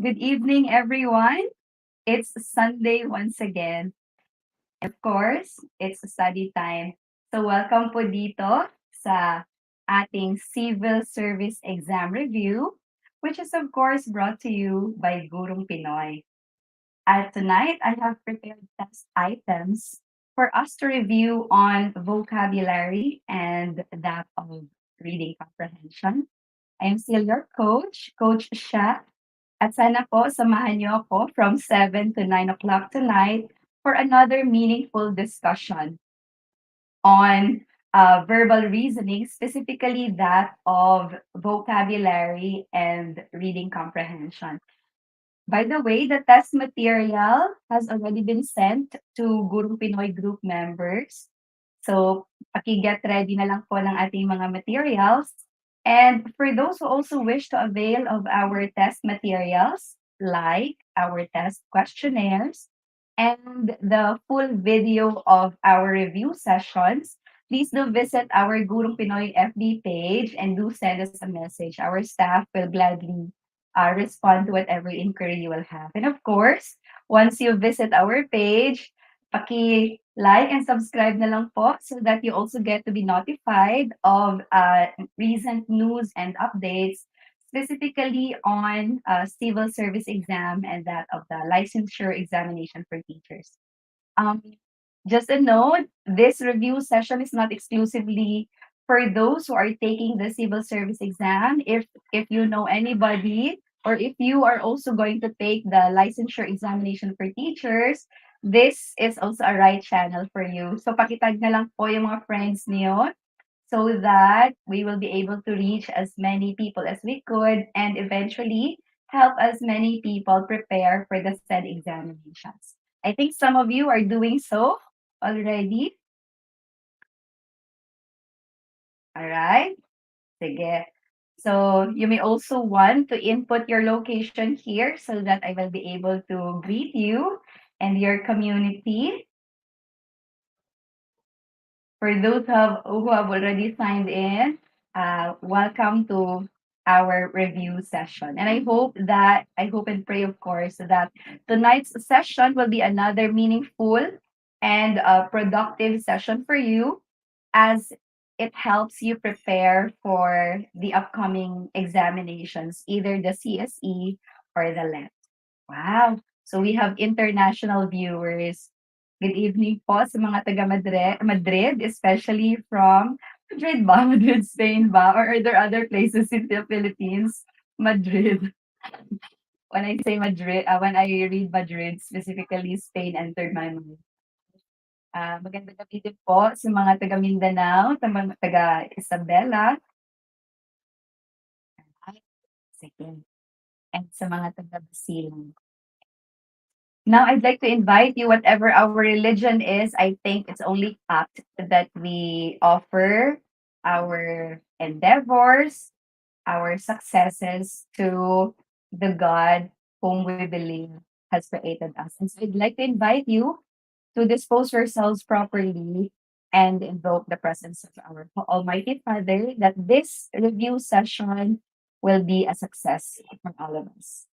Good evening, everyone. It's Sunday once again. Of course, it's study time. So welcome po dito sa ating Civil Service Exam Review, which is of course brought to you by Gurong Pinoy. Tonight, I have prepared test items for us to review on vocabulary and that of reading comprehension. I am still your coach, Coach Sha. At sana po, samahan niyo ako from 7 to 9 o'clock tonight for another meaningful discussion on verbal reasoning, specifically that of vocabulary and reading comprehension. By the way, the test material has already been sent to Gurong Pinoy group members. So, paki-get ready na lang po ng ating mga materials. And for those who also wish to avail of our test materials, like our test questionnaires and the full video of our review sessions, please do visit our Gurong Pinoy FB page and do send us a message. Our staff will gladly respond to whatever inquiry you will have. And of course, once you visit our page, paki-like and subscribe na lang po so that you also get to be notified of recent news and updates, specifically on civil service exam and that of the licensure examination for teachers. Um, just a note, this review session is not exclusively for those who are taking the civil service exam. If you know anybody or if you are also going to take the licensure examination for teachers, this is also a right channel for you. So pakitag na lang po yung mga friends niyo so that we will be able to reach as many people as we could and eventually help as many people prepare for the said examinations. I think some of you are doing so already. All right. Sige. So you may also want to input your location here so that I will be able to greet you and your community. For those who have already signed in, welcome to our review session. And I hope and pray, of course, that tonight's session will be another meaningful and productive session for you as it helps you prepare for the upcoming examinations, either the CSE or the LET. Wow! So we have international viewers. Good evening po sa mga taga Madrid, especially from Madrid ba? Madrid, Spain ba? Or are there other places in the Philippines? Madrid. When I say Madrid, when I read Madrid, specifically Spain entered my mind. Magandang gabi din po sa mga taga Mindanao, sa mga taga Isabela. Ay, sige. And sa mga taga Basilan. Now, I'd like to invite you, whatever our religion is, I think it's only apt that we offer our endeavors, our successes to the God whom we believe has created us. And so I'd like to invite you to dispose yourselves properly and invoke the presence of our Almighty Father that this review session will be a success for all of us.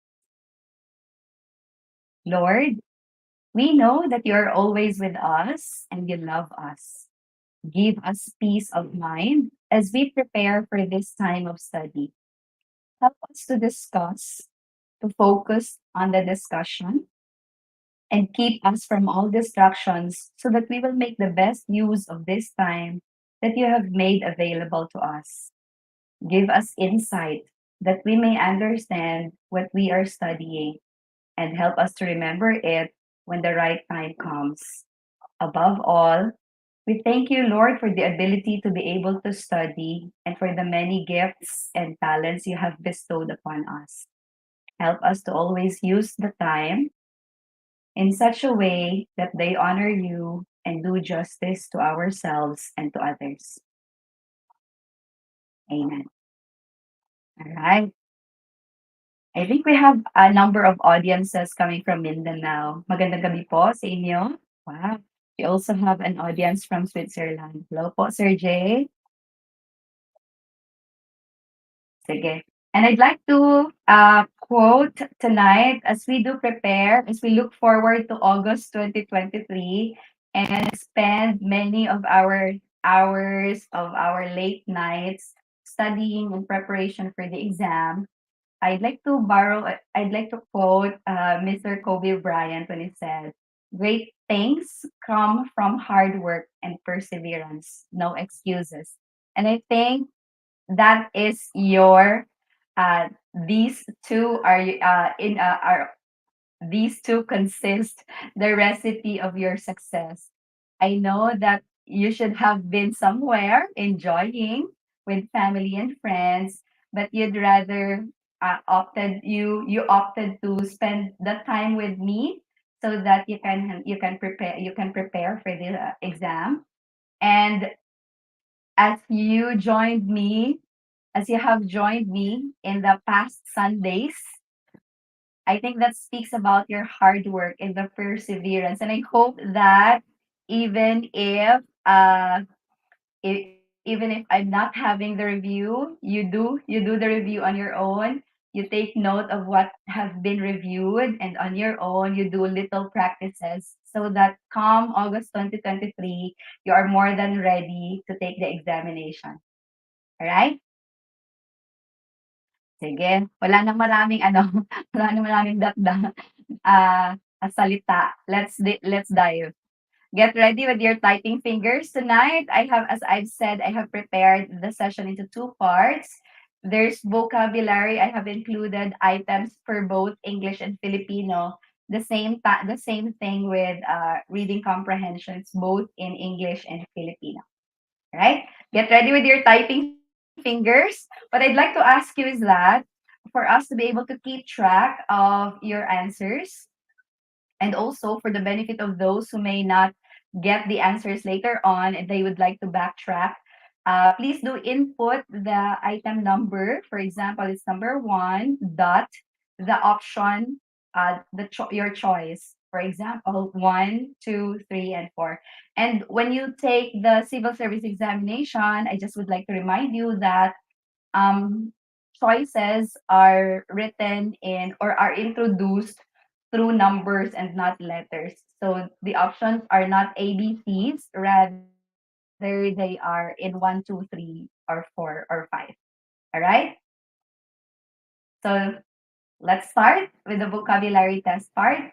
Lord, we know that you are always with us and you love us. Give us peace of mind as we prepare for this time of study. Help us to discuss, to focus on the discussion, and keep us from all distractions so that we will make the best use of this time that you have made available to us. Give us insight that we may understand what we are studying and help us to remember it when the right time comes. Above all, we thank you, Lord, for the ability to be able to study and for the many gifts and talents you have bestowed upon us. Help us to always use the time in such a way that they honor you and do justice to ourselves and to others. Amen. All right. I think we have a number of audiences coming from Mindanao. Magandang gabi po sa inyo. Wow. We also have an audience from Switzerland. Hello po, Sir Jay. Sige. And I'd like to quote tonight as we do prepare, as we look forward to August 2023 and spend many of our hours of our late nights studying in preparation for the exam. I'd like to quote Mr. Kobe Bryant when he said, "Great things come from hard work and perseverance, no excuses." And I think that is your uh these two are these two consist the recipe of your success. I know that you should have been somewhere enjoying with family and friends, but you'd rather you opted to spend the time with me so that you can prepare for the exam. And as you joined me as you have joined me in the past Sundays, I think that speaks about your hard work and the perseverance. And I hope that even if even if I'm not having the review, you do the review on your own. You take note of what has been reviewed, and on your own you do little practices so that come August 2023, you are more than ready to take the examination. All right? Sige, wala nang maraming ano, wala nang maraming salita. Let's dive. Get ready with your typing fingers. Tonight, as I've said, I have prepared the session into two parts. There's vocabulary. I have included items for both English and Filipino. The same thing with reading comprehensions, both in English and Filipino. Right? Get ready with your typing fingers. What I'd like to ask you is that for us to be able to keep track of your answers, and also for the benefit of those who may not get the answers later on and they would like to backtrack, please do input the item number. For example, it's number one dot the option, your choice. For example, one, two, three, and four. And when you take the civil service examination, I just would like to remind you that um, choices are written in or are introduced through numbers and not letters. So the options are not ABCs, rather they are in one, two, three, or four, or five. All right? So let's start with the vocabulary test part.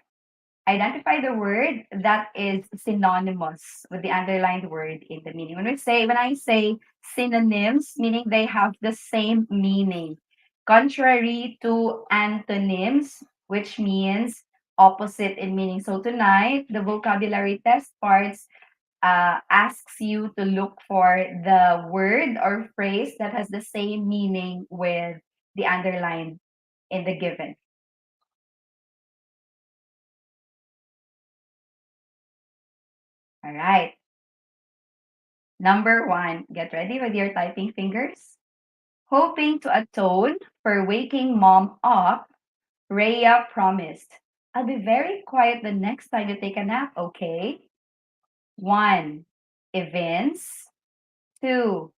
Identify the word that is synonymous with the underlined word in the meaning. When I say synonyms, meaning they have the same meaning, contrary to antonyms, which means opposite in meaning. So tonight, the vocabulary test parts asks you to look for the word or phrase that has the same meaning with the underlined in the given. All right. Number one, get ready with your typing fingers. Hoping to atone for waking mom up, Rhea promised, "I'll be very quiet the next time you take a nap, okay?" One, evince. Two,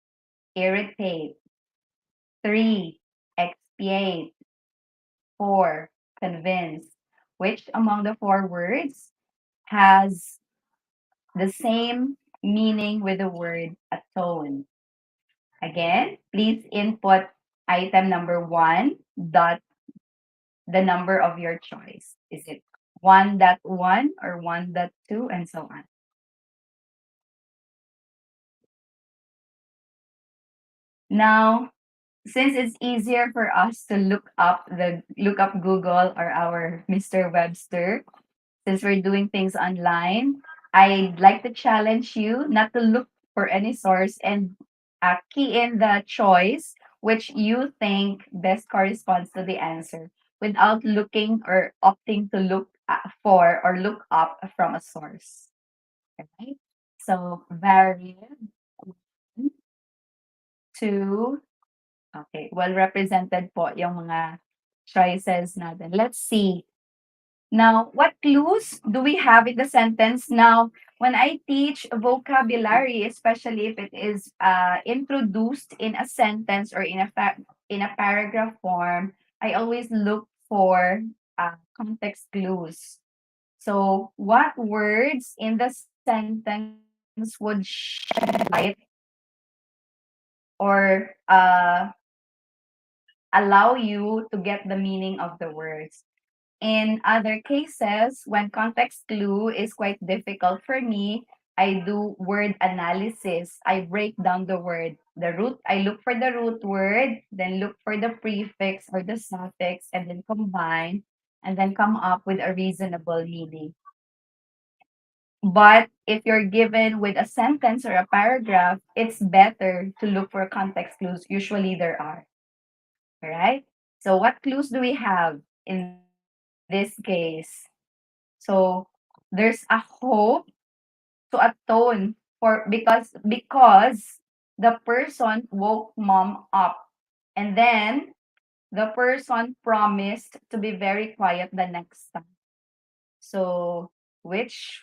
irritate. Three, expiate. Four, convince. Which among the four words has the same meaning with the word atone? Again, please input item number one dot the number of your choice. Is it 1.1 or 1.2 and so on? Now, since it's easier for us to look up Google or our Mr. Webster, since we're doing things online, I'd like to challenge you not to look for any source and key in the choice which you think best corresponds to the answer without looking or opting to look for or look up from a source. Okay? So, varied, two, okay, well represented po yung mga choices natin. Let's see. Now, what clues do we have in the sentence? Now, when I teach vocabulary, especially if it is introduced in a sentence or in a in a paragraph form, I always look for context clues. So, what words in the sentence would shed light or allow you to get the meaning of the words? In other cases, when context clue is quite difficult for me, I do word analysis. I break down the word. I look for the root word, then look for the prefix or the suffix, and then combine, and then come up with a reasonable meaning. But if you're given with a sentence or a paragraph, it's better to look for context clues. Usually there are. All right. So what clues do we have in this case? So there's a hope to atone because the person woke mom up, and then the person promised to be very quiet the next time. So which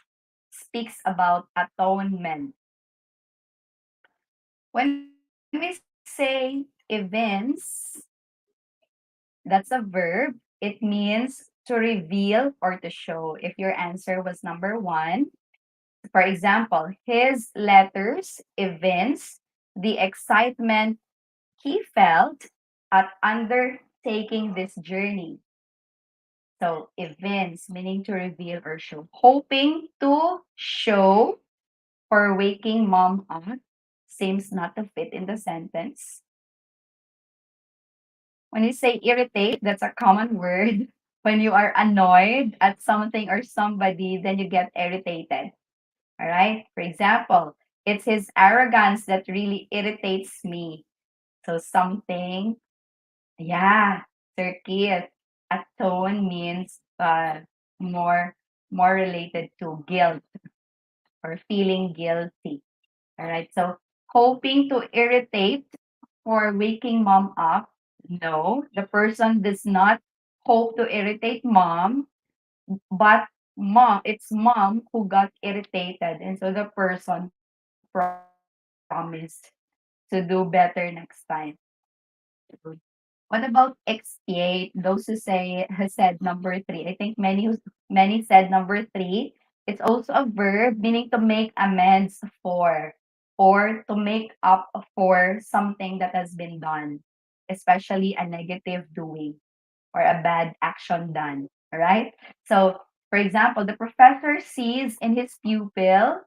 speaks about atonement. When we say events, that's a verb. It means to reveal or to show. If your answer was number one, for example, his letters evince the excitement he felt at undertaking this journey. So, evince meaning to reveal or show. Hoping to show for waking mom up seems not to fit in the sentence. When you say irritate, that's a common word. When you are annoyed at something or somebody, then you get irritated. All right. For example, it's his arrogance that really irritates me. So something, yeah, circuit. Atone means more more related to guilt or feeling guilty. All right. So hoping to irritate for waking mom up. No, the person does not hope to irritate mom, but it's mom who got irritated. And so the person promised to do better next time. What about expiate? Those who say has said number three. I think many said number three. It's also a verb meaning to make amends for or to make up for something that has been done, especially a negative doing or a bad action done. All right. So, for example, the professor sees in his pupil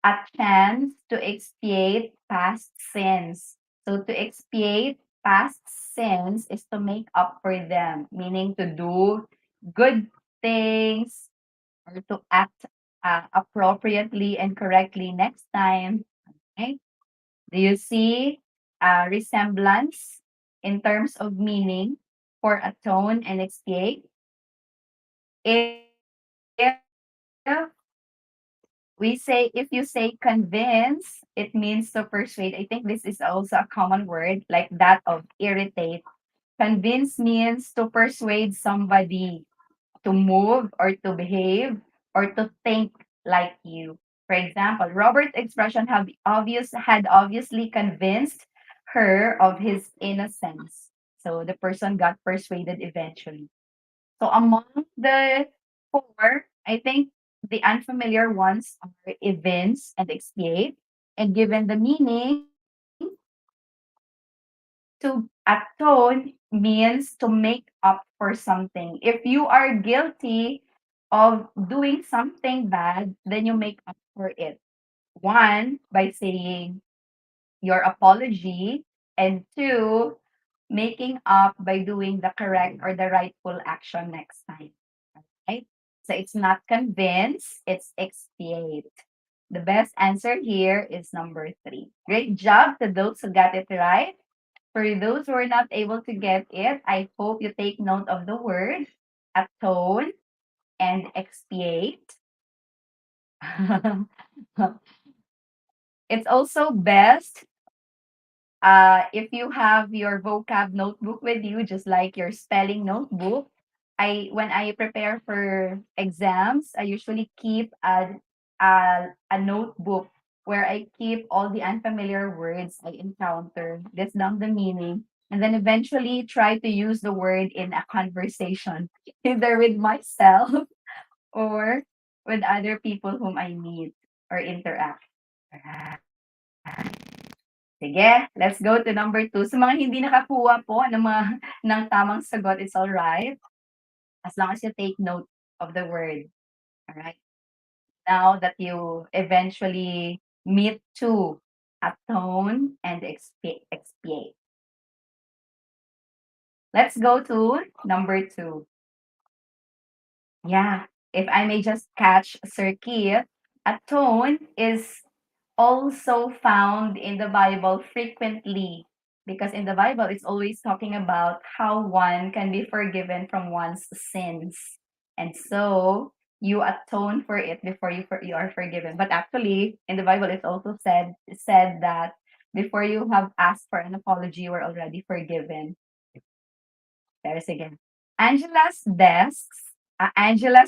a chance to expiate past sins. So to expiate past sins is to make up for them, meaning to do good things or to act appropriately and correctly next time. Right? Do you see a resemblance in terms of meaning for atone and expiate? If if you say convince, it means to persuade. I think this is also a common word like that of irritate. Convince means to persuade somebody to move or to behave or to think like you. For example, Robert's expression had obviously convinced her of his innocence. So the person got persuaded eventually. So among the four, I think the unfamiliar ones are evince and expiate. And given the meaning, to atone means to make up for something. If you are guilty of doing something bad, then you make up for it. One, by saying your apology, and two, making up by doing the correct or the rightful action next time. Right? So it's not convince, it's expiate. The best answer here is number three. Great job to those who got it right. For those who are not able to get it, I hope you take note of the word atone and expiate. It's also best if you have your vocab notebook with you, just like your spelling notebook. When I prepare for exams, I usually keep a notebook where I keep all the unfamiliar words I encounter. List down the meaning, And then eventually try to use the word in a conversation, either with myself or with other people whom I meet or interact. Sige, let's go to number 2. Sa mga hindi nakakuha po ng mga ng tamang sagot, it's alright. As long as you take note of the word. Alright? Now that you eventually meet to atone and expiate. Let's go to number 2. Yeah, if I may just catch Sir Keith, atone is also found in the Bible frequently because in the Bible it's always talking about how one can be forgiven from one's sins. And so you atone for it before you are forgiven. But actually in the Bible it's also said that before you have asked for an apology you are already forgiven. There's again. Angela's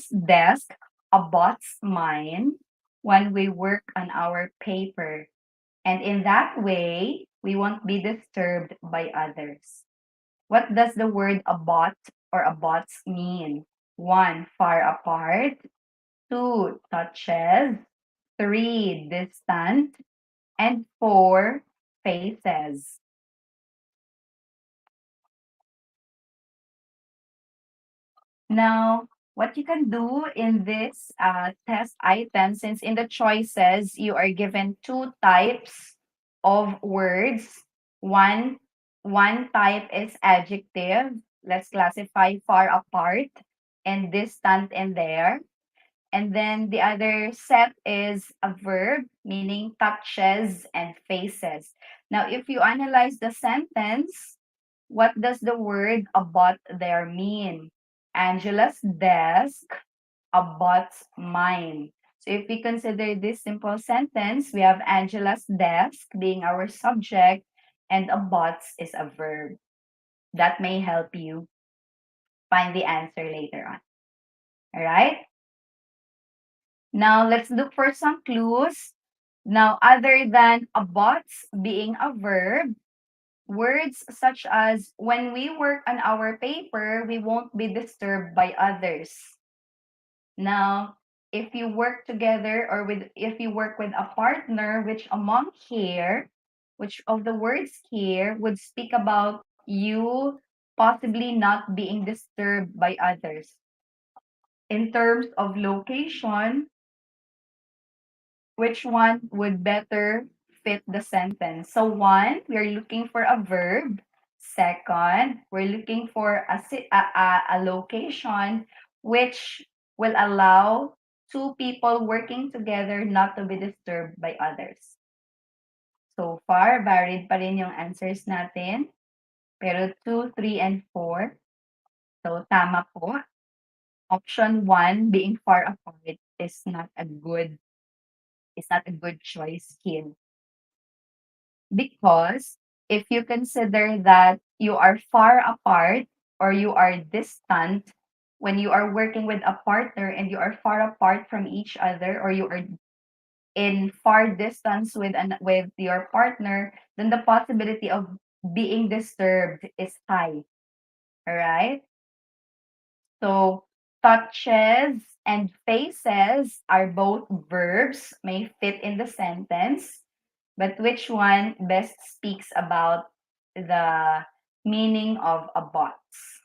desk abuts mine when we work on our paper. And in that way, we won't be disturbed by others. What does the word abut or abuts mean? 1, far apart. 2, touches. 3, distant. And 4, faces. Now, what you can do in this test item, since in the choices, you are given 2 types of words. One, one type is adjective. Let's classify far apart and distant in there. And then the other set is a verb, meaning touches and faces. Now, if you analyze the sentence, what does the word about there mean? Angela's desk abuts mine. So if we consider this simple sentence, we have Angela's desk being our subject and abuts is a verb. That may help you find the answer later on. All right? Now let's look for some clues. Now, other than abuts being a verb, words such as when we work on our paper, we won't be disturbed by others. Now, if you work together or if you work with a partner, which among here, which of the words here would speak about you possibly not being disturbed by others. In terms of location, which one would better fit the sentence? So 1, we're looking for a verb. Second, we're looking for a location which will allow 2 people working together not to be disturbed by others. So far, varied pa rin yung answers natin. Pero 2, 3, and 4. So tama po. Option 1, being far apart, is not a good choice here. Because if you consider that you are far apart or you are distant when you are working with a partner and you are far apart from each other or you are in far distance with your partner, then the possibility of being disturbed is high. All right? So touches and faces are both verbs, may fit in the sentence. But which one best speaks about the meaning of a bots?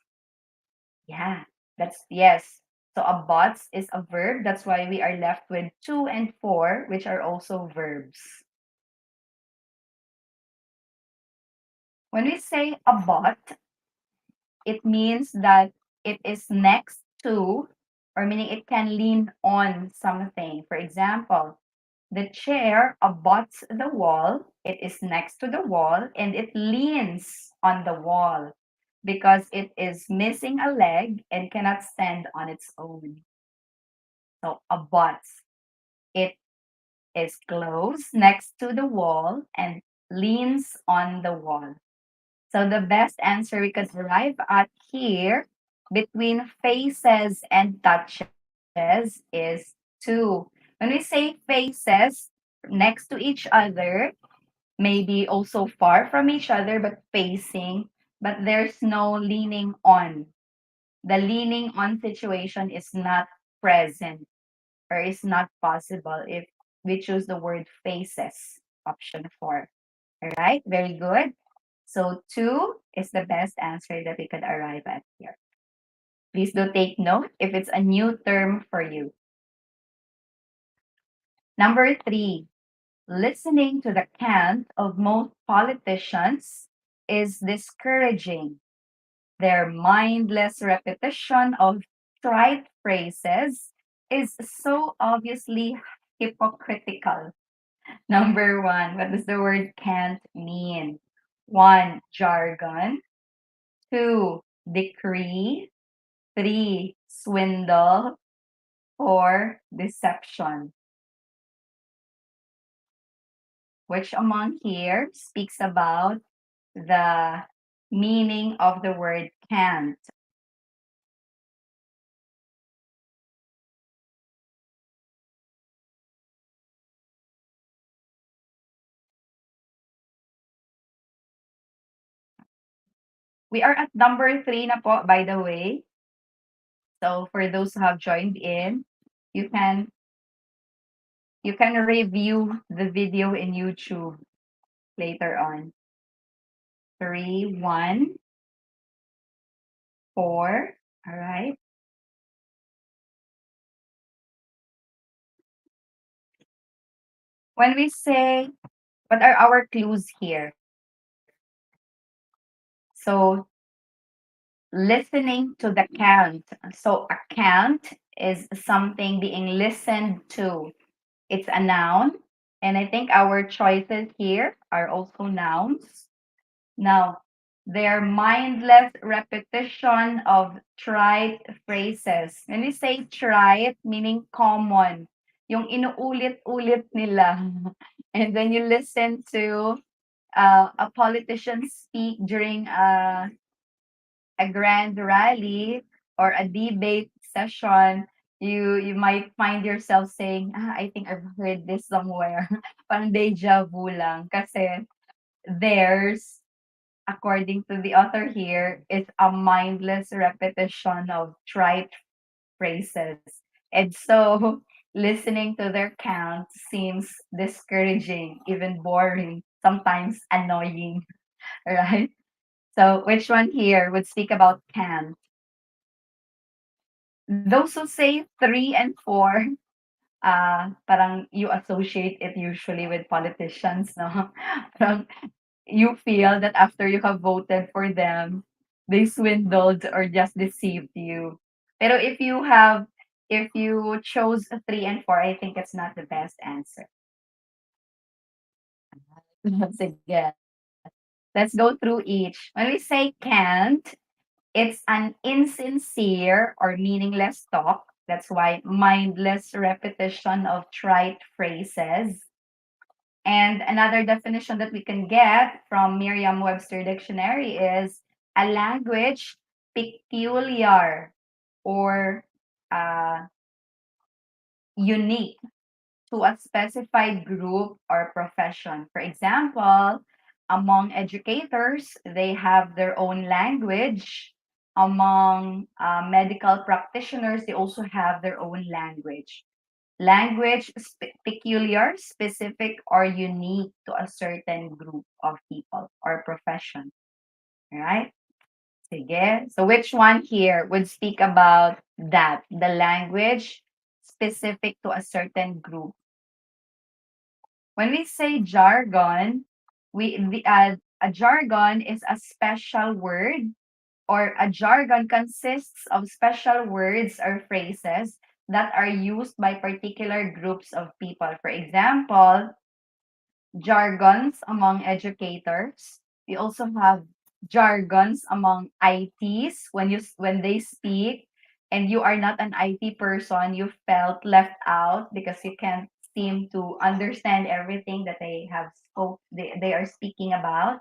Yeah, that's yes. So a bots is a verb. That's why we are left with 2 and 4, which are also verbs. When we say a bot, it means that it is next to, or meaning it can lean on something. For example, the chair abuts the wall, it is next to the wall, and it leans on the wall because it is missing a leg and cannot stand on its own. So abuts, it is close next to the wall and leans on the wall. So the best answer we could arrive at here between faces and touches is 2. When we say faces next to each other, maybe also far from each other but facing, but there's no leaning on. The leaning on situation is not present or is not possible if we choose the word faces, option 4. All right, very good. So 2 is the best answer that we could arrive at here. Please do take note if it's a new term for you. Number 3, listening to the cant of most politicians is discouraging. Their mindless repetition of trite phrases is so obviously hypocritical. Number 1, what does the word can't mean? 1, jargon. 2, decree. 3, swindle. 4, deception. Which among here speaks about the meaning of the word can't? We are at number 3 na po, by the way. So for those who have joined in, you can review the video in YouTube later on. 3, 1, 4. All right. When we say, what are our clues here? So listening to the cant. So a cant is something being listened to. It's a noun. And I think our choices here are also nouns. Now, their mindless repetition of trite phrases. When we say trite, meaning common, yung inuulit-ulit nila. And when you listen to a politician speak during a grand rally or a debate session, you might find yourself saying, I think I've heard this somewhere. Parang deja vu lang. Kasi theirs, according to the author here, is a mindless repetition of trite phrases. And so listening to their count seems discouraging, even boring, sometimes annoying, right? So which one here would speak about can? Those who say 3 and 4, parang you associate it usually with politicians, no? Parang you feel that after you have voted for them, they swindled or just deceived you. Pero if you chose 3 and 4, I think it's not the best answer. Sige. Let's go through each. When we say can't, it's an insincere or meaningless talk. That's why mindless repetition of trite phrases. And another definition that we can get from Merriam-Webster Dictionary is a language peculiar or uh, unique to a specified group or profession. For example, among educators, they have their own language. Among medical practitioners, they also have their own language. Language peculiar, specific, or unique to a certain group of people or profession. Right? Sige. So which one here would speak about that? The language specific to a certain group. When we say jargon, a jargon is a special word, or a jargon consists of special words or phrases that are used by particular groups of people. For example, jargons among educators. We also have jargons among ITs when they speak and you are not an IT person, you felt left out because you can't seem to understand everything that they are speaking about.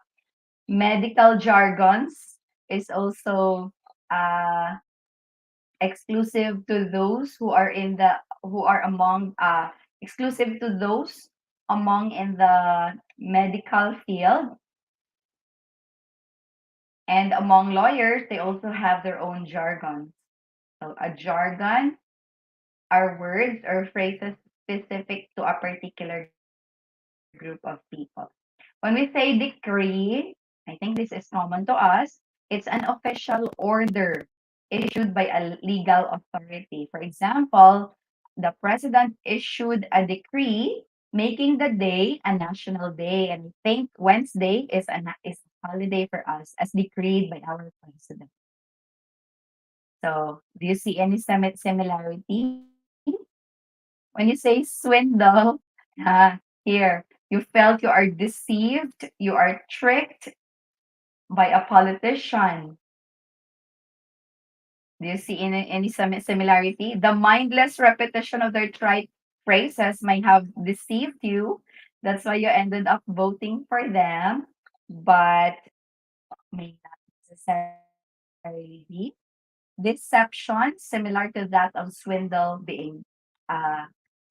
Medical jargons is also uh, exclusive to those who are among exclusive to those among in the medical field. And among lawyers, they also have their own jargon. So a jargon are words or phrases specific to a particular group of people. When we say decree, I think this is common to us. It's an official order issued by a legal authority. For example, the president issued a decree making the day a national day. And I think Wednesday is a holiday for us as decreed by our president. So do you see any similarity? When you say swindle, here, you felt you are deceived, you are tricked by a politician. Do you see any similarity? The mindless repetition of their trite phrases might have deceived you. That's why you ended up voting for them, but may not necessarily be. Deception, similar to that of swindle, uh,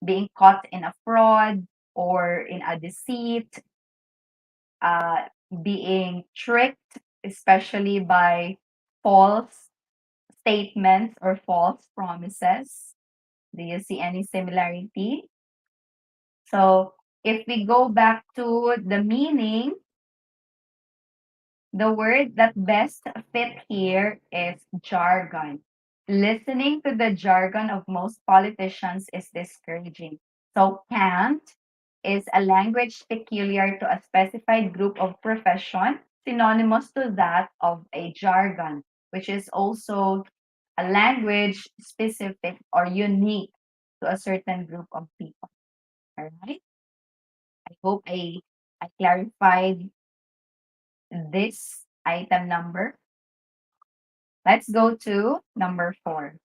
being caught in a fraud or in a deceit, uh, being tricked, especially by false statements or false promises. Do you see any similarity? So, if we go back to the meaning, the word that best fit here is jargon. Listening to the jargon of most politicians is discouraging. So, cant is a language peculiar to a specified group of profession, synonymous to that of a jargon, which is also a language specific or unique to a certain group of people. All right. I hope I clarified this item number. Let's go to number 4.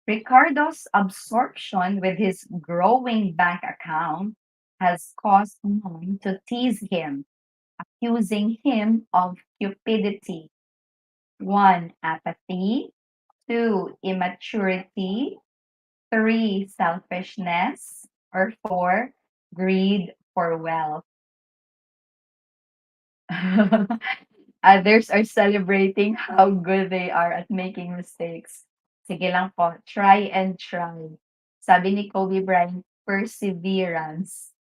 Ricardo's absorption with his growing bank account has caused mom to tease him, accusing him of cupidity. 1. Apathy. 2. Immaturity. 3. Selfishness. Or 4. Greed for wealth. Others are celebrating how good they are at making mistakes. Sige lang po, try and try. Sabi ni Kobe Bryant, perseverance.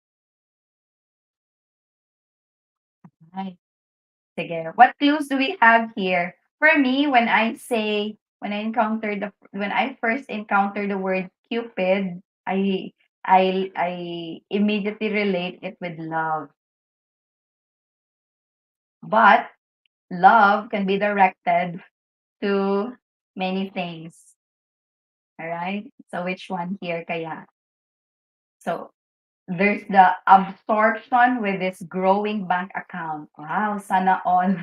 Ay, sige. What clues do we have here? For me, when I first encountered the word Cupid, I immediately relate it with love. But love can be directed to many things. All right? So which one here kaya? So there's the absorption with this growing bank account. Wow, sana all.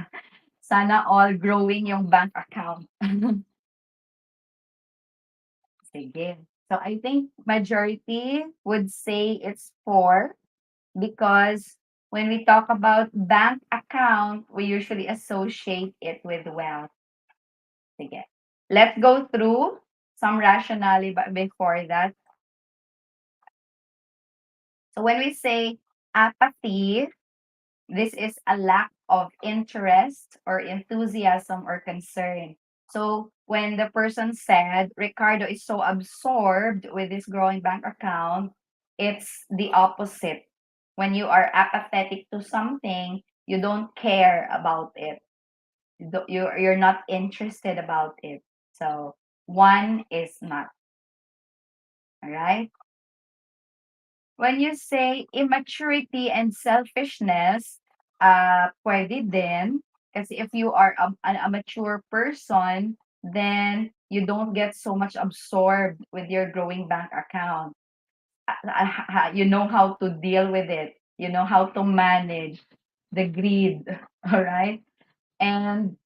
Sana all growing yung bank account. Sige. So I think majority would say it's 4 because when we talk about bank account, we usually associate it with wealth. Sige. Let's go through some rationale before that. So when we say apathy, this is a lack of interest or enthusiasm or concern. So when the person said Ricardo is so absorbed with this growing bank account, it's the opposite. When you are apathetic to something, you don't care about it. You're not interested about it. So one is not. All right. When you say immaturity and selfishness, pwede din. Kasi if you are a mature person, then you don't get so much absorbed with your growing bank account. You know how to deal with it. You know how to manage the greed. All right. And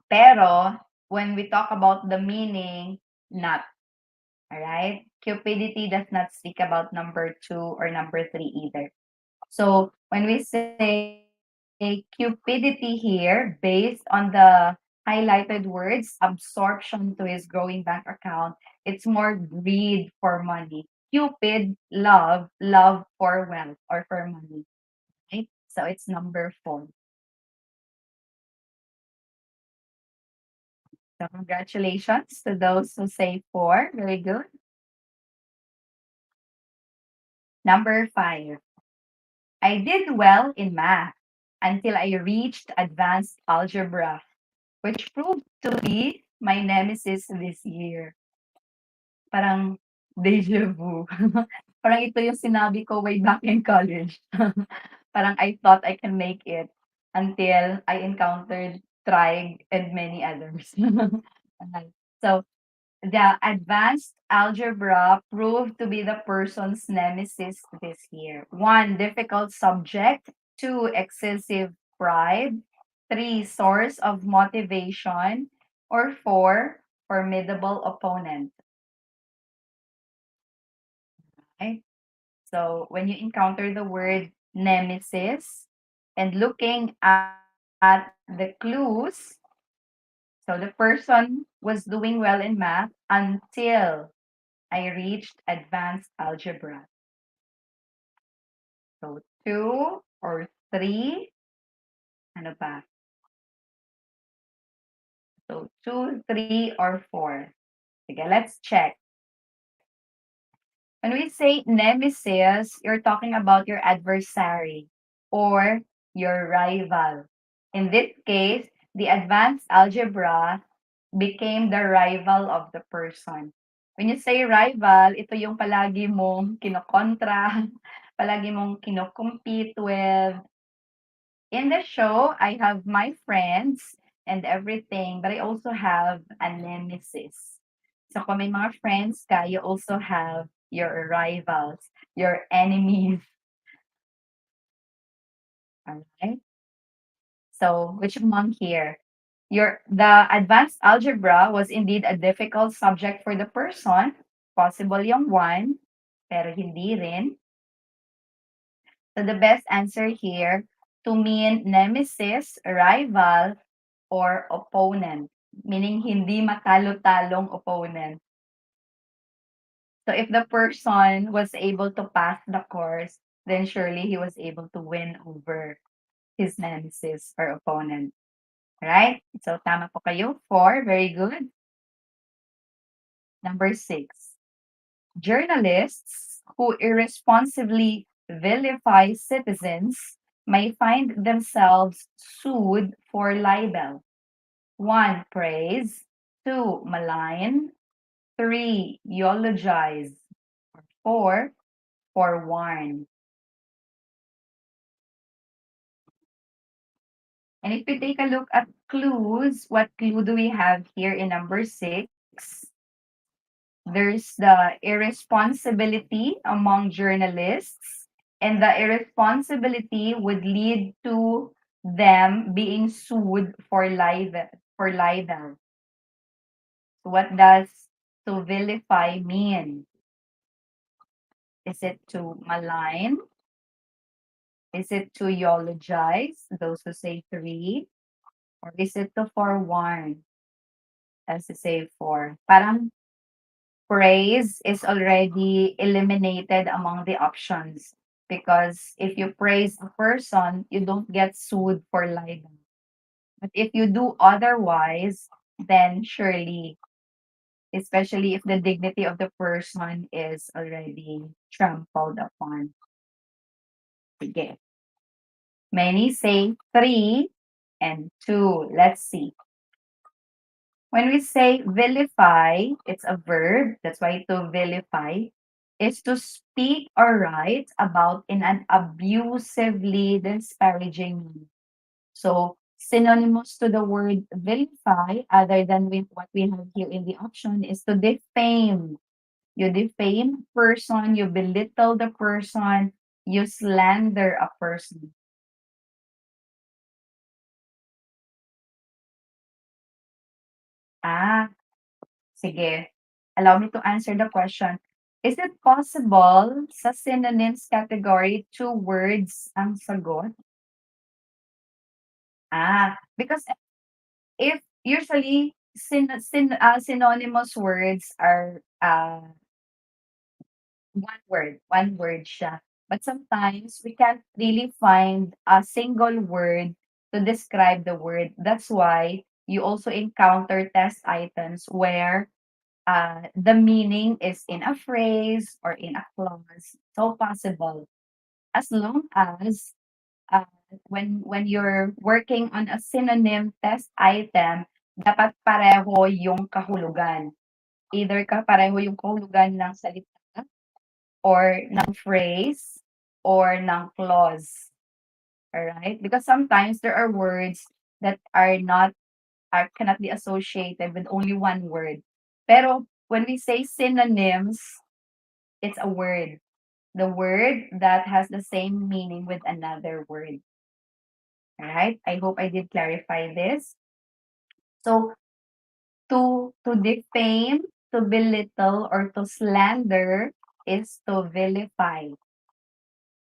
pero when we talk about the meaning, not. All right. Cupidity does not speak about number 2 or number 3 either. So when we say cupidity here, based on the highlighted words, absorption to his growing bank account, it's more greed for money. Cupid, love for wealth or for money. Right? So it's number 4. So congratulations to those who say 4. Very good. Number 5. I did well in math until I reached advanced algebra, which proved to be my nemesis this year. Parang deja vu. Parang ito yung sinabi ko way back in college. Parang I thought I can make it until I encountered trig and many others. So the advanced algebra proved to be the person's nemesis this year. 1, difficult subject. 2, excessive pride. 3, source of motivation. Or 4, formidable opponent. Right? So when you encounter the word nemesis and looking at the clues, so the person was doing well in math until I reached advanced algebra. So 2 or 3, ano ba? So 2, 3, or 4. Sige, let's check. When we say nemesis, you're talking about your adversary or your rival. In this case, the advanced algebra became the rival of the person. When you say rival, ito yung palagi mong kinokontra, palagi mong kinocompete with. In the show, I have my friends and everything, but I also have a nemesis. So kung may mga friends ka, you also have your rivals, your enemies. Alright? So which among here? The advanced algebra was indeed a difficult subject for the person. Possible yung 1, pero hindi rin. So the best answer here to mean nemesis, rival, or opponent, meaning hindi matalo-talong opponent. So if the person was able to pass the course, then surely he was able to win over his nemesis or opponent. Right? So tama po kayo. 4, very good. Number 6. Journalists who irresponsibly vilify citizens may find themselves sued for libel. 1, praise. 2, malign. 3, eulogize. 4, forewarn. And if we take a look at clues, what clue do we have here in number 6? There's the irresponsibility among journalists, and the irresponsibility would lead to them being sued for libel. So what does to vilify mean? Is it to malign? Is it to eulogize, those who say 3? Or is it to forewarn, as to say 4? Parang praise is already eliminated among the options because if you praise a person, you don't get sued for libel. But if you do otherwise, then surely, especially if the dignity of the person is already trampled upon. Sige. Many say 3 and 2. Let's see. When we say vilify, it's a verb. That's why to vilify is to speak or write about in an abusively disparaging manner. So synonymous to the word vilify, other than with what we have here in the option, is to defame. You defame a person, you belittle the person, you slander a person. Ah, sige. Allow me to answer the question. Is it possible sa synonyms category 2 words ang sagot? Because if usually synonymous words are one word siya. But sometimes we can't really find a single word to describe the word. That's why you also encounter test items where the meaning is in a phrase or in a clause. So possible. As long as uh, when you're working on a synonym test item, dapat pareho yung kahulugan. Either pareho yung kahulugan ng salita or ng phrase or ng clause. Alright? Because sometimes there are words that cannot be associated with only one word. Pero when we say synonyms, it's a word. The word that has the same meaning with another word. Alright? I hope I did clarify this. So to defame, to belittle, or to slander is to vilify.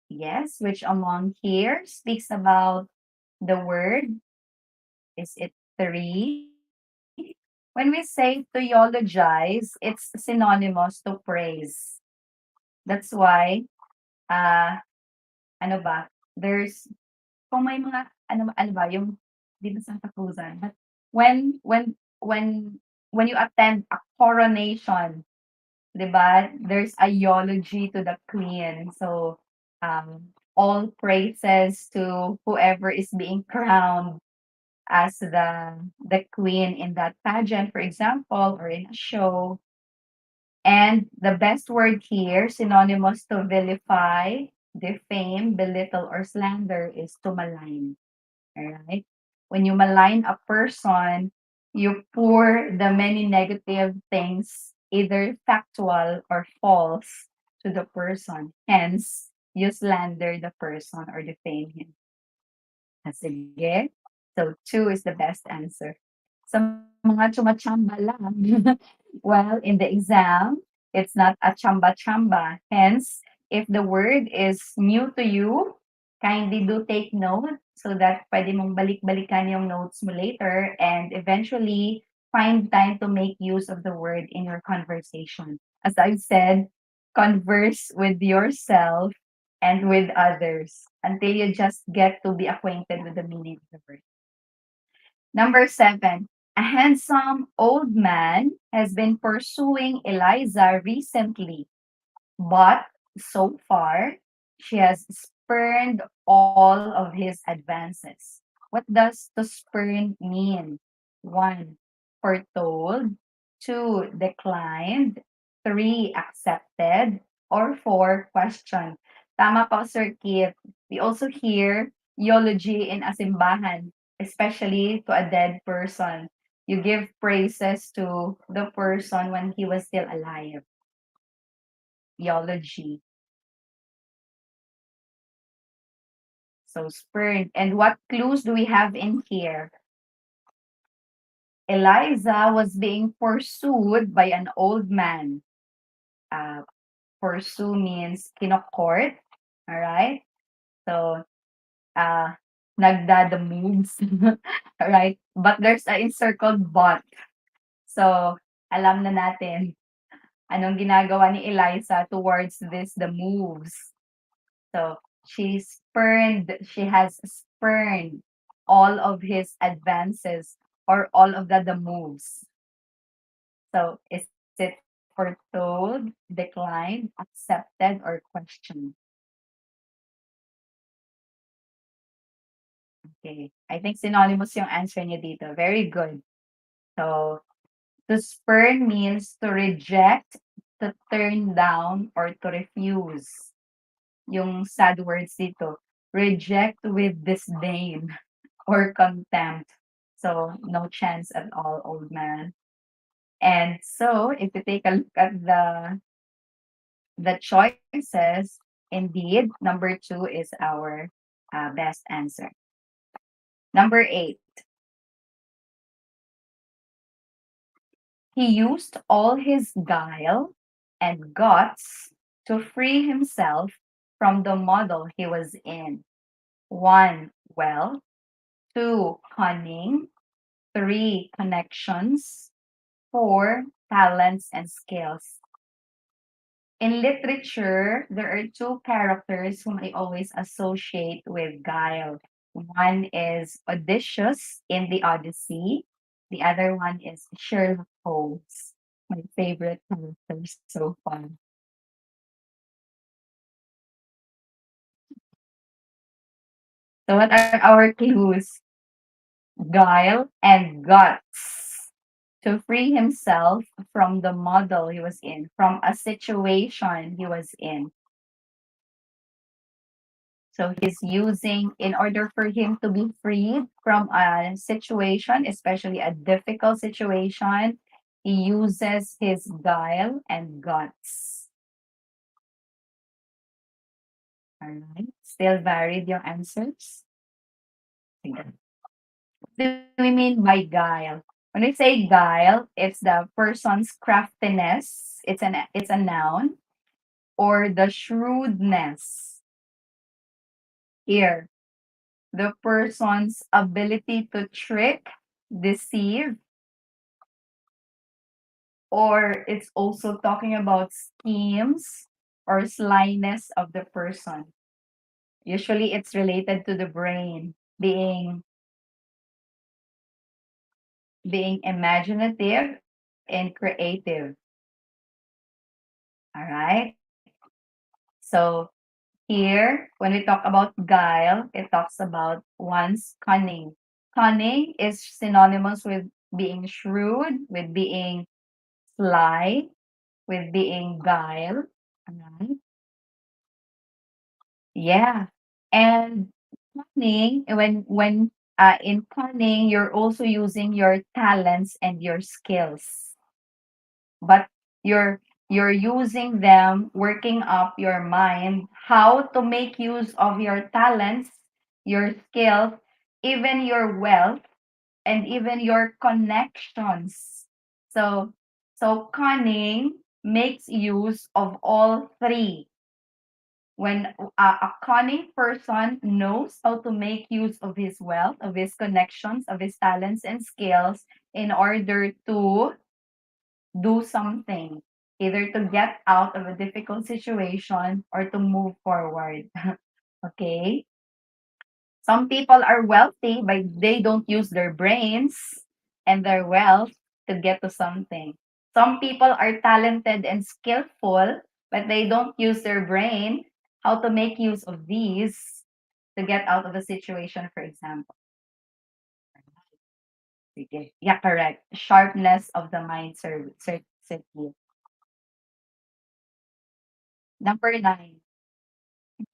Yes, which among here speaks about the word? Is it three? When we say to eulogize, it's synonymous to praise. That's why, uh, ano ba, there's, kung may mga, ano ba, yung, di ba sa tapusan, but when you attend a coronation, di ba, there's a eulogy to the queen. So, all praises to whoever is being crowned as the queen in that pageant, for example, or in a show. And the best word here, synonymous to vilify, defame, belittle, or slander is to malign. All right? When you malign a person, you pour the many negative things, either factual or false, to the person. Hence, you slander the person or defame him. Sige. So, 2 is the best answer. Sa mga tsumachamba lang, well, in the exam, it's not a chamba-chamba. Hence, if the word is new to you, kindly do take note so that pwede mong balik-balikan yung notes mo later and eventually find time to make use of the word in your conversation. As I've said, converse with yourself and with others until you just get to be acquainted with the meaning of the word. Number 7, a handsome old man has been pursuing Eliza recently, but so far she has spurned all of his advances. What does to spurn mean? 1, foretold, 2, declined, 3, accepted, or 4, questioned. Tama po, Sir Keith. We also hear eulogy in a simbahan, especially to a dead person. You give praises to the person when he was still alive. Eulogy. So spurned. And what clues do we have in here? Eliza was being pursued by an old man. Pursue means kinokort. All right. So, uh, nagdada moves. All right. But there's a encircled but. So, alam na natin anong ginagawa ni Eliza towards the moves. So, she has spurned all of his advances or all of the moves. So, is it foretold, declined, accepted, or questioned? Okay. I think synonymous yung answer niya dito. Very good. So, to spurn means to reject, to turn down, or to refuse. Yung sad words dito, reject with disdain or contempt. So, no chance at all, old man. And so, if you take a look at the choices, indeed, number 2 is our best answer. Number 8, he used all his guile and guts to free himself from the model he was in. 1, wealth, 2, cunning, 3, connections, 4, talents and skills. In literature, there are 2 characters whom I always associate with guile. One is Odysseus in the Odyssey, The other one is Sherlock Holmes, my favorite character so far. So what are our clues? Guile and guts. To free himself from the model he was in, from a situation he was in. So he's using, in order for him to be freed from a situation, especially a difficult situation, he uses his guile and guts. All right. Still varied your answers? Sige. What do we mean by guile? When we say guile, it's the person's craftiness. It's a noun, or the shrewdness. Here, the person's ability to trick, deceive, or it's also talking about schemes or slyness of the person. Usually it's related to the brain being imaginative and creative. All right. So here, when we talk about guile, it talks about one's cunning. Cunning is synonymous with being shrewd, with being sly, with being guile. Alright. Yeah. And cunning, when in cunning, you're also using your talents and your skills. But you're using them, working up your mind, how to make use of your talents, your skills, even your wealth, and even your connections. So so cunning makes use of all three. When a cunning person knows how to make use of his wealth, of his connections, of his talents and skills in order to do something, either to get out of a difficult situation or to move forward. Okay? Some people are wealthy, but they don't use their brains and their wealth to get to something. Some people are talented and skillful, but they don't use their brain how to make use of these to get out of a situation, for example. Sige. Yeah, correct. Sharpness of the mind, sir. Number 9.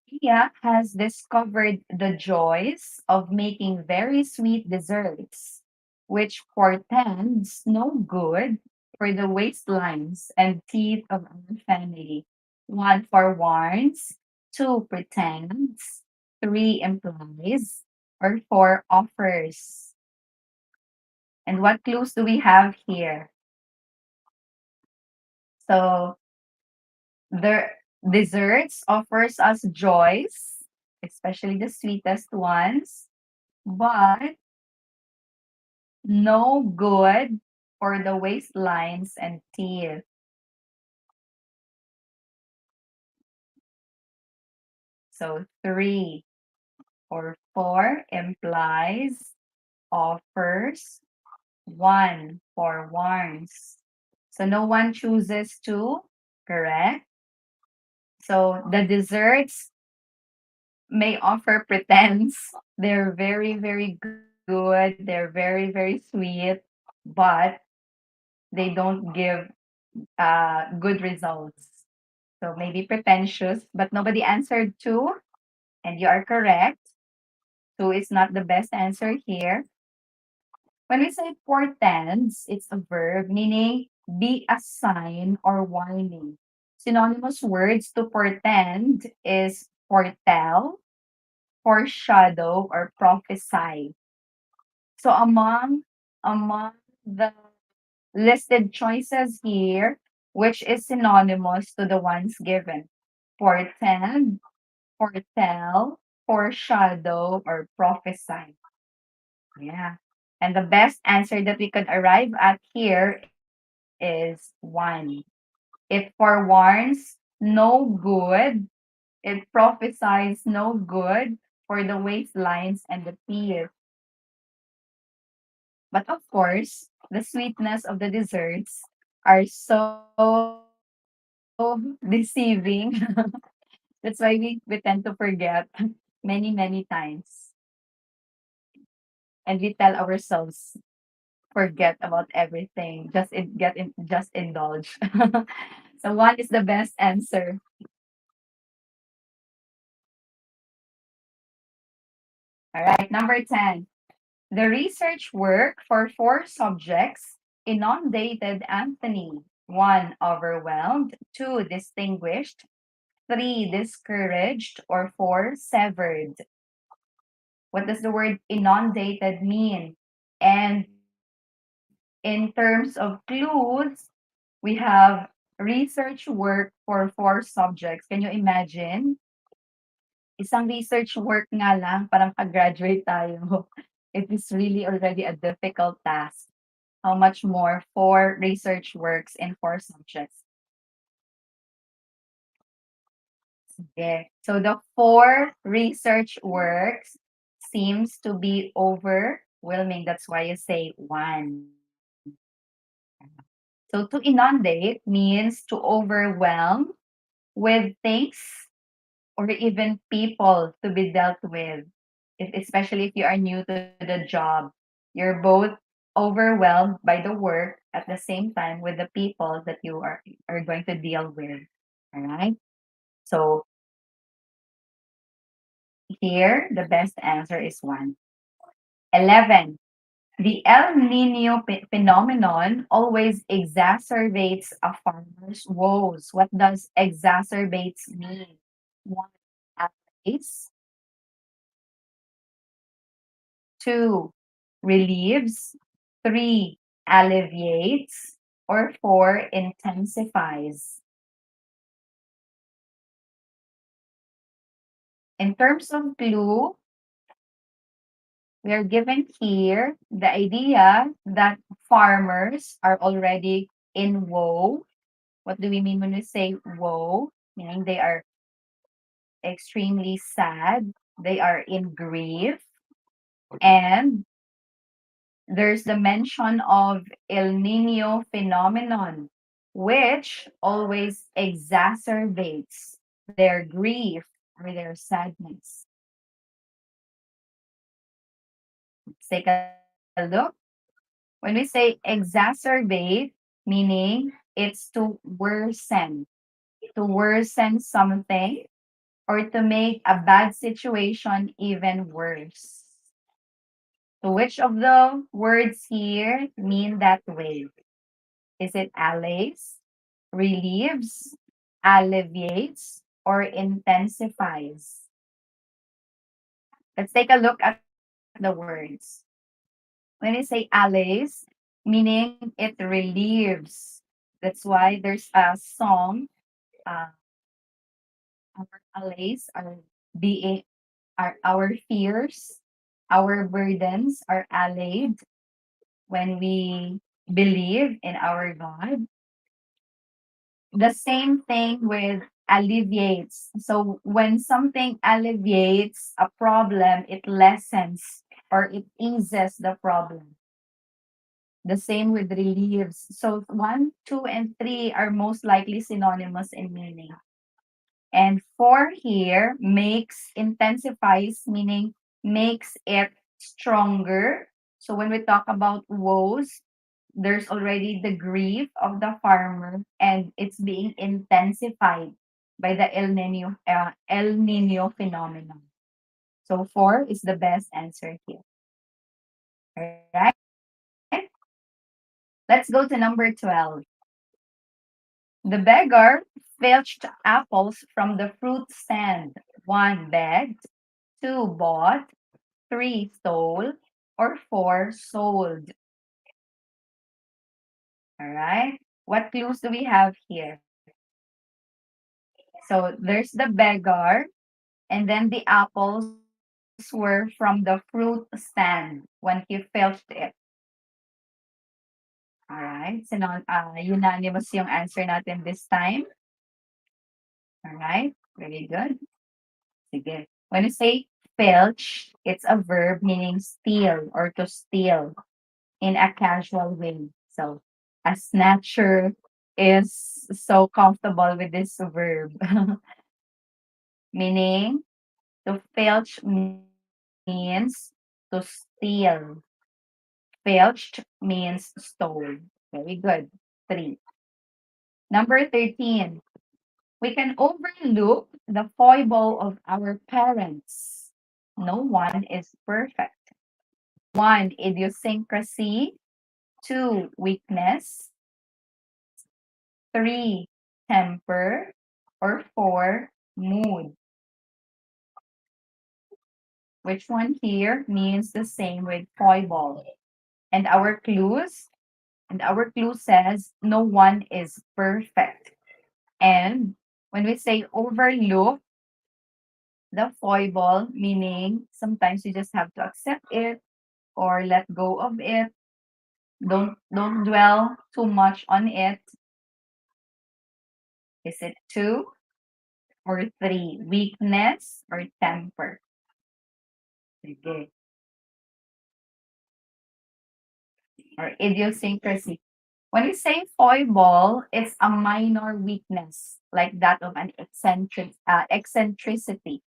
Pia has discovered the joys of making very sweet desserts, which portends no good for the waistlines and teeth of our family. 1 forewarns, 2 pretends, 3 implies, or 4 offers. And what clues do we have here? So the desserts offers us joys, especially the sweetest ones, but no good for the waistlines and teeth. So 3 or 4 implies, offers, 1 for warns. So no one chooses 2, correct? So the desserts may offer pretense. They're very, very good. They're very, very sweet, but they don't give good results. So maybe pretentious, but nobody answered 2, and you are correct. 2 is not the best answer here. When we say portends, it's a verb meaning be a sign or warning. Synonymous words to portend is foretell, foreshadow, or prophesy. So among the listed choices here, which is synonymous to the ones given? Portend, foretell, foreshadow, or prophesy. Yeah. And the best answer that we could arrive at here is 1. It forewarns no good. It prophesies no good for the waistlines and the teeth. But of course, the sweetness of the desserts are so deceiving. That's why we tend to forget many, many times. And we tell ourselves, forget about everything. Just indulge. So one is the best answer. All right, number 10. The research work for four subjects inundated Anthony. One, overwhelmed. Two, distinguished. Three, discouraged. Or four, severed. What does the word inundated mean? And in terms of clues, we have research work for four subjects. Can you imagine? Isang research work nga lang, parang pag-graduate tayo. It is really already a difficult task. How much more four research works in four subjects? Yeah. So the four research works seems to be overwhelming. That's why you say one. So to inundate means to overwhelm with things or even people to be dealt with. Especially if you are new to the job, you're both overwhelmed by the work at the same time with the people that you are going to deal with. All right. So here, the best answer is one. 11. The El Nino phenomenon always exacerbates a farmer's woes. What does exacerbates mean? One, aggravates. Two, relieves. Three, alleviates. Or four, intensifies. In terms of clue, we are given here the idea that farmers are already in woe. What do we mean when we say woe? Meaning they are extremely sad, they are in grief, and there's the mention of El Nino phenomenon, which always exacerbates their grief or their sadness. Let's take a look. When we say exacerbate, meaning it's to worsen something or to make a bad situation even worse. So which of the words here mean that way? Is it allays, relieves, alleviates, or intensifies? Let's take a look at the words. When you say allays, meaning it relieves. That's why there's a song, uh, our allays are being are our fears, our burdens are allayed when we believe in our God. The same thing with alleviates. So when something alleviates a problem, it lessens or it eases the problem. The same with relieves. So one, two, and three are most likely synonymous in meaning. And four here makes intensifies, meaning makes it stronger. So when we talk about woes, there's already the grief of the farmer and it's being intensified by the El Nino phenomenon. So four is the best answer here. All right. Let's go to number 12. The beggar filched apples from the fruit stand. One begged, two bought, three stole, or four sold. All right. What clues do we have here? So there's the beggar, and then the apples were from the fruit stand when he filched it. All right. So unanimous yung answer natin this time. All right. Very good. Sige. When you say filch, it's a verb meaning steal or to steal. in a casual way. So a snatcher is so comfortable with this verb, meaning to filch means to steal. Filched means stole. Very good. 3. Number 13. We can overlook the foible of our parents. No one is perfect. 1. Idiosyncrasy. 2. Weakness. 3. Temper. Or 4. Mood. Which one here means the same with foible? And our clues? And our clue says no one is perfect. And when we say overlook the foible, meaning sometimes you just have to accept it or let go of it. Don't dwell too much on it. Is it 2 or 3? Weakness or temper? Okay. Or idiosyncrasy. When we say foible, it's a minor weakness, like that of an eccentricity.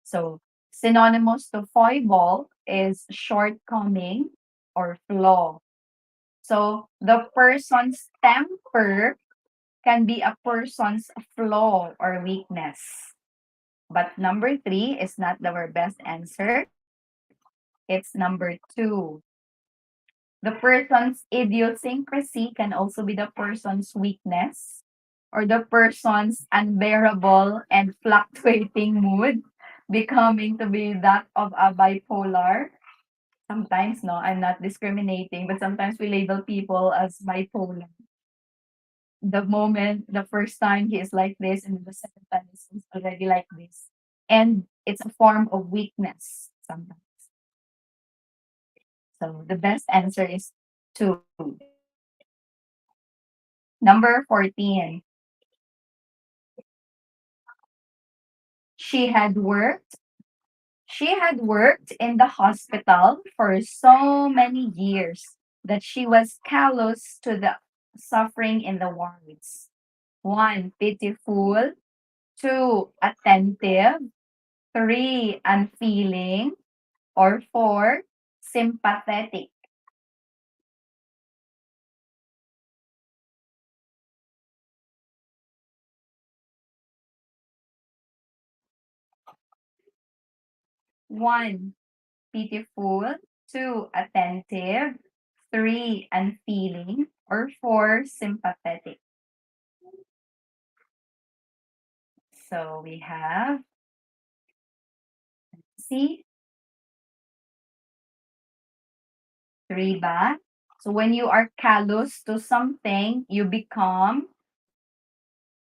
So synonymous to foible is shortcoming or flaw. So the person's temper can be a person's flaw or weakness. But number 3 is not our best answer. It's number 2. The person's idiosyncrasy can also be the person's weakness or the person's unbearable and fluctuating mood becoming to be that of a bipolar. Sometimes, no, I'm not discriminating, but sometimes we label people as bipolar. The first time he is like this, and the second time he's already like this. And it's a form of weakness sometimes. So the best answer is 2. Number 14. She had worked She had worked in the hospital for so many years that she was callous to the suffering in the wards. 1. Pitiful. 2. Attentive. 3. Unfeeling. Or 4. Sympathetic. One, pitiful. 2. Attentive. 3. Unfeeling. Or 4. Sympathetic. So we have C. 3 ba? So when you are callous to something, you become,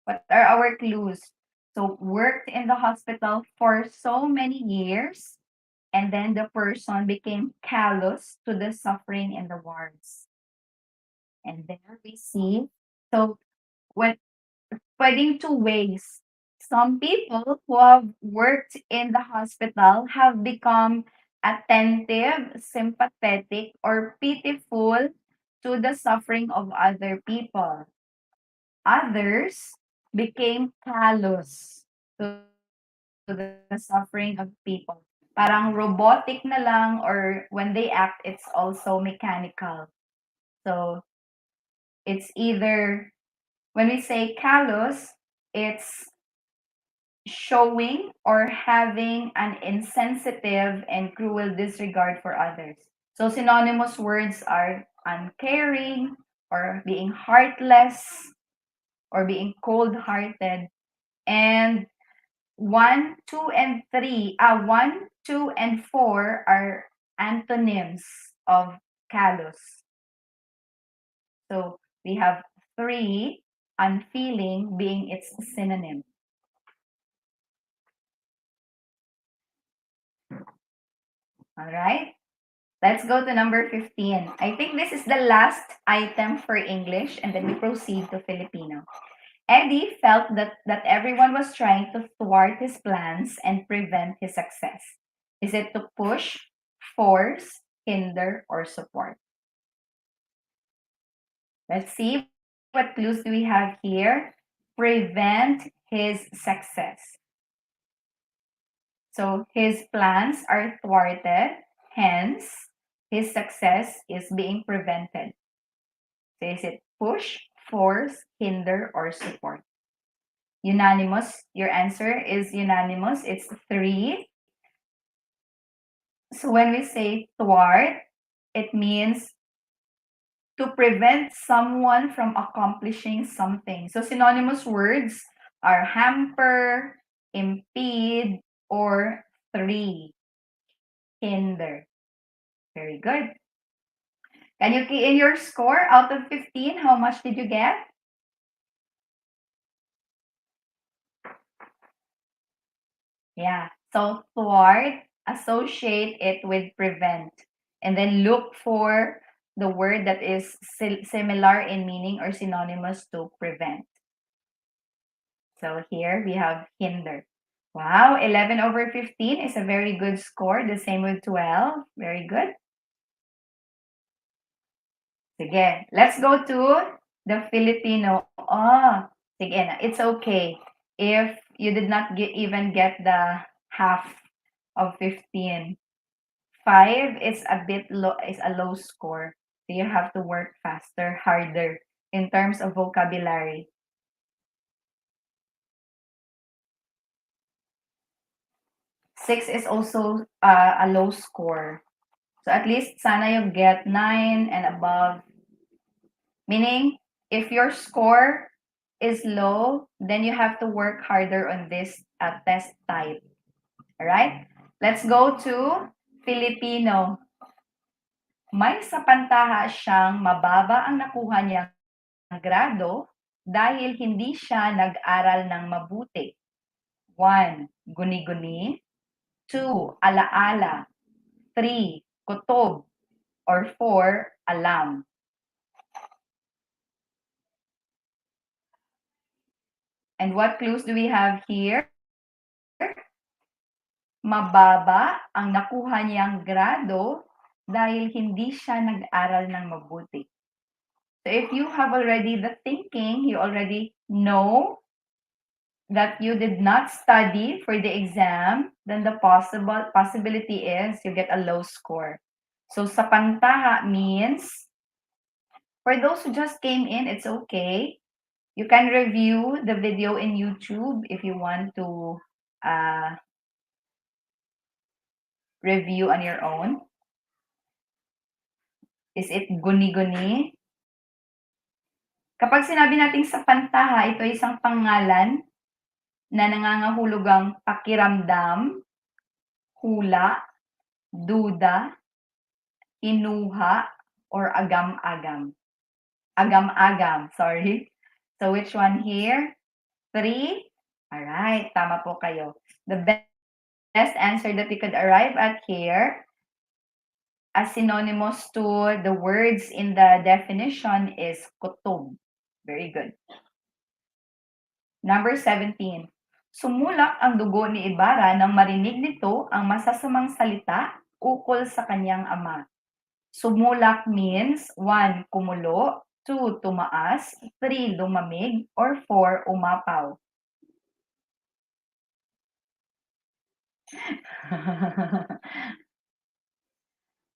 what are our clues? So worked in the hospital for so many years, and then the person became callous to the suffering in the wards. And there we see, so when pwedeng two ways. Some people who have worked in the hospital have become attentive, sympathetic, or pitiful to the suffering of other people. Others became callous to the suffering of people. Parang robotic na lang, or when they act, it's also mechanical. So it's either, when we say callous, it's showing or having an insensitive and cruel disregard for others. So synonymous words are uncaring or being heartless or being cold-hearted. And 1, 2, and 3, 1, 2, and 4 are antonyms of callous. So we have 3, unfeeling being its synonym. All right. Let's go to number 15. I think this is the last item for English, and then we proceed to Filipino. Eddie felt that everyone was trying to thwart his plans and prevent his success. Is it to push, force, hinder, or support? Let's see what clues do we have here. Prevent his success. So his plans are thwarted, hence his success is being prevented. So is it push, force, hinder, or support? Unanimous. Your answer is unanimous. It's 3. So when we say thwart, it means to prevent someone from accomplishing something. So synonymous words are hamper, impede, or 3. Hinder. Very good. Can you key in your score out of 15? How much did you get? Yeah. So thwart, associate it with prevent. And then look for the word that is similar in meaning or synonymous to prevent. So here we have hinder. Wow, 11 over 15 is a very good score. The same with 12. Very good. Sige, let's go to the Filipino. Oh, sige na. It's okay if you did not even get the half of 15. 5 is a bit low, is a low score. So you have to work faster, harder in terms of vocabulary. 6 is also a low score. So at least sana you get 9 and above. Meaning, if your score is low, then you have to work harder on this test type. All right? Let's go to Filipino. May sapantaha siyang mababa ang nakuha niyang grado dahil hindi siya nag-aral ng mabuti. 1. Guni-guni. 2. Alaala. 3. Kutob. Or 4. Alam. And what clues do we have here? Mababa ang nakuha niyang grado dahil hindi siya nag-aral ng mabuti. So if you have already the thinking, you already know that you did not study for the exam, then the possibility is you get a low score. So sapantaha means, for those who just came in, it's okay. You can review the video in YouTube if you want to review on your own. Is it guni-guni? Kapag sinabi nating sapantaha, ito ay isang pangalan na nangangahulugang pakiramdam, hula, duda, kinuha, or agam-agam. Agam-agam, sorry. So which one here? 3? Alright, tama po kayo. The best answer that we could arrive at here, as synonymous to the words in the definition, is kutob. Very good. Number 17. Sumulak ang dugo ni Ibarra nang marinig nito ang masasamang salita ukol sa kanyang ama. Sumulak means 1. Kumulo, 2. Tumaas, 3. Lumamig, or 4. Umapaw.